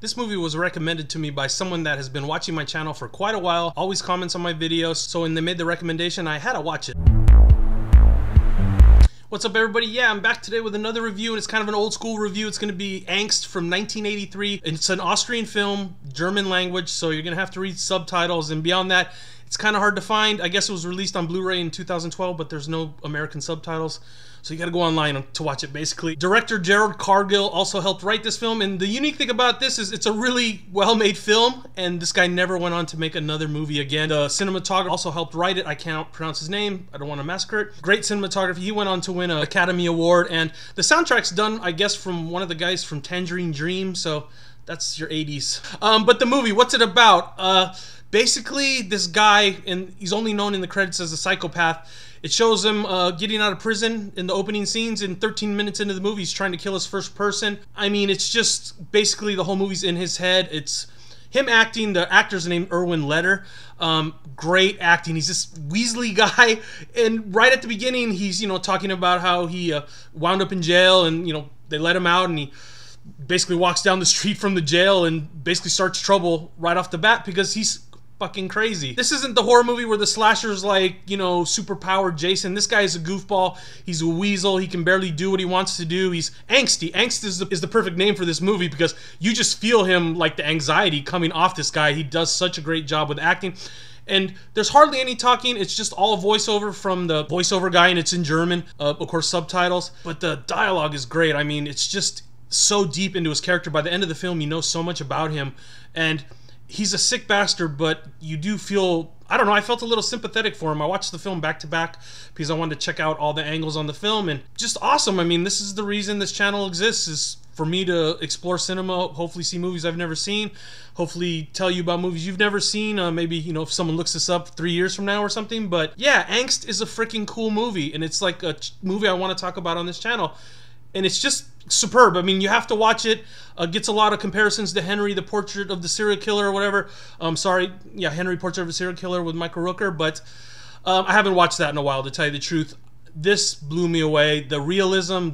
This movie was recommended to me by someone that has been watching my channel for quite a while, always comments on my videos, so when they made the recommendation, I had to watch it. What's up, everybody? Yeah, I'm back today with another review, and it's kind of an old school review. It's going to be Angst from 1983. It's an Austrian film, German language, so you're going to have to read subtitles, and beyond that, it's kind of hard to find. I guess it was released on Blu-ray in 2012, but there's no American subtitles, so you got to go online to watch it, basically. Director Gerald Cargill also helped write this film, and the unique thing about this is it's a really well-made film, and this guy never went on to make another movie again. The cinematographer also helped write it. I can't pronounce his name. I don't want to massacre it. Great cinematography. He went on to win an Academy Award, and the soundtrack's done, I guess, from one of the guys from Tangerine Dream, so that's your 80s. But the movie, what's it about? Basically, this guy, and he's only known in the credits as a psychopath. It shows him getting out of prison in the opening scenes, and 13 minutes into the movie, he's trying to kill his first person. I mean, it's just basically the whole movie's in his head. It's him acting. The actor's named Erwin Leder. Great acting. He's this Weasley guy, and right at the beginning, he's talking about how he wound up in jail, and they let him out, and he basically walks down the street from the jail and basically starts trouble right off the bat because he's fucking crazy. This isn't the horror movie where the slasher's like, super-powered Jason. This guy is a goofball. He's a weasel. He can barely do what he wants to do. He's angsty. Angst is the perfect name for this movie because you just feel him, like the anxiety coming off this guy. He does such a great job with acting. And there's hardly any talking. It's just all voiceover from the voiceover guy, and it's in German. Of course, subtitles. But the dialogue is great. I mean, it's just so deep into his character. By the end of the film, you know so much about him. And he's a sick bastard, but you do feel, I don't know, I felt a little sympathetic for him. I watched the film back to back because I wanted to check out all the angles on the film, and just awesome. I mean, this is the reason this channel exists, is for me to explore cinema, hopefully see movies I've never seen, hopefully tell you about movies you've never seen, maybe, if someone looks this up 3 years from now or something. But yeah, Angst is a freaking cool movie, and it's like a movie I want to talk about on this channel. And it's just superb. I mean, you have to watch it. Gets a lot of comparisons to Henry, the Portrait of the Serial Killer, or whatever. Henry, Portrait of a Serial Killer with Michael Rooker. But I haven't watched that in a while, to tell you the truth. This blew me away. The realism,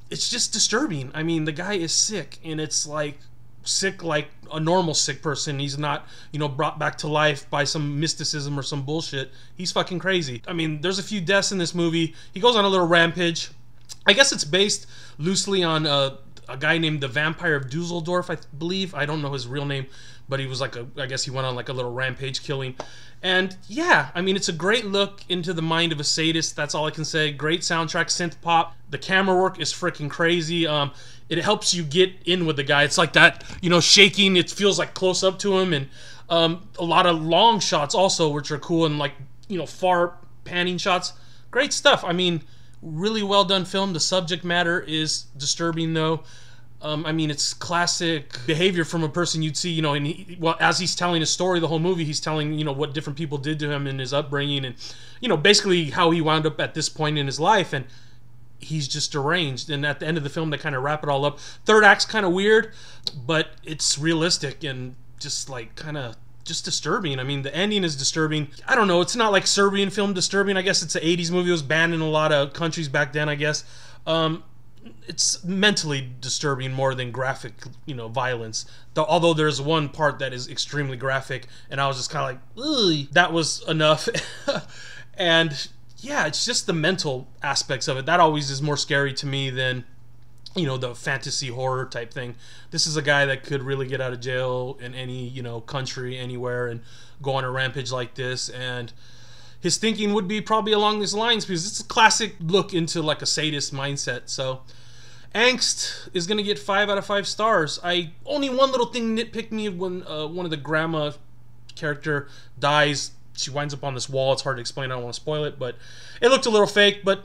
it's just disturbing. I mean, the guy is sick, and it's like sick like a normal sick person. He's not, brought back to life by some mysticism or some bullshit. He's fucking crazy. I mean, there's a few deaths in this movie. He goes on a little rampage. I guess it's based loosely on a guy named the Vampire of Dusseldorf, I believe. I don't know his real name, but he was like I guess he went on like a little rampage killing. And yeah, I mean, it's a great look into the mind of a sadist. That's all I can say. Great soundtrack, synth pop. The camera work is freaking crazy. It helps you get in with the guy. It's like that, shaking. It feels like close up to him, and a lot of long shots also, which are cool, and like, far panning shots. Great stuff. I mean, really well done film. The subject matter is disturbing, though. I mean, it's classic behavior from a person you'd see, and as he's telling his story, the whole movie, he's telling, what different people did to him in his upbringing, and, basically how he wound up at this point in his life, and he's just deranged. And at the end of the film, they kind of wrap it all up. Third act's kind of weird, but it's realistic and just like just disturbing. I mean, the ending is disturbing. I don't know, it's not like Serbian film disturbing. I guess it's an 80s movie. It was banned in a lot of countries back then, I guess. It's mentally disturbing more than graphic, violence. Although there's one part that is extremely graphic, and I was just kind of like, ugh, that was enough. And yeah, it's just the mental aspects of it. That always is more scary to me than the fantasy horror type thing. This is a guy that could really get out of jail in any, country, anywhere, and go on a rampage like this. And his thinking would be probably along these lines, because it's a classic look into like a sadist mindset. So Angst is going to get 5 out of 5 stars. Only one little thing nitpicked me when one of the grandma character dies. She winds up on this wall. It's hard to explain. I don't want to spoil it, but it looked a little fake. But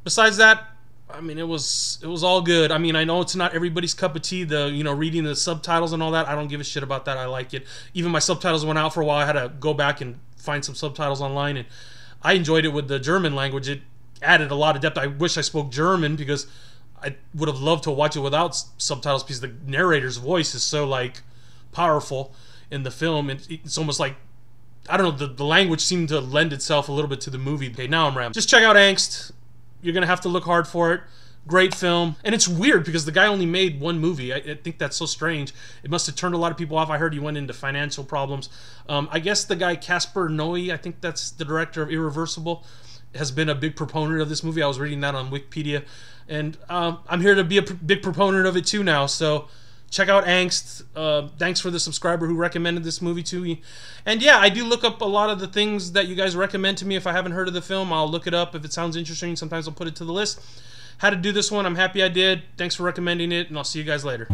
besides that, I mean, it was all good. I mean, I know it's not everybody's cup of tea, reading the subtitles and all that. I don't give a shit about that. I like it. Even my subtitles went out for a while. I had to go back and find some subtitles online, and I enjoyed it with the German language. It added a lot of depth. I wish I spoke German, because I would have loved to watch it without subtitles, because the narrator's voice is so, like, powerful in the film. It's almost like, I don't know, the language seemed to lend itself a little bit to the movie. Okay, now I'm rambling. Just check out Angst. You're going to have to look hard for it. Great film. And it's weird because the guy only made one movie. I think that's so strange. It must have turned a lot of people off. I heard he went into financial problems. I guess the guy Casper Noe, I think that's the director of Irreversible, has been a big proponent of this movie. I was reading that on Wikipedia. And I'm here to be a big proponent of it too now. So check out Angst. Thanks for the subscriber who recommended this movie to me. And yeah, I do look up a lot of the things that you guys recommend to me. If I haven't heard of the film, I'll look it up. If it sounds interesting, sometimes I'll put it to the list. How to do this one, I'm happy I did. Thanks for recommending it, and I'll see you guys later.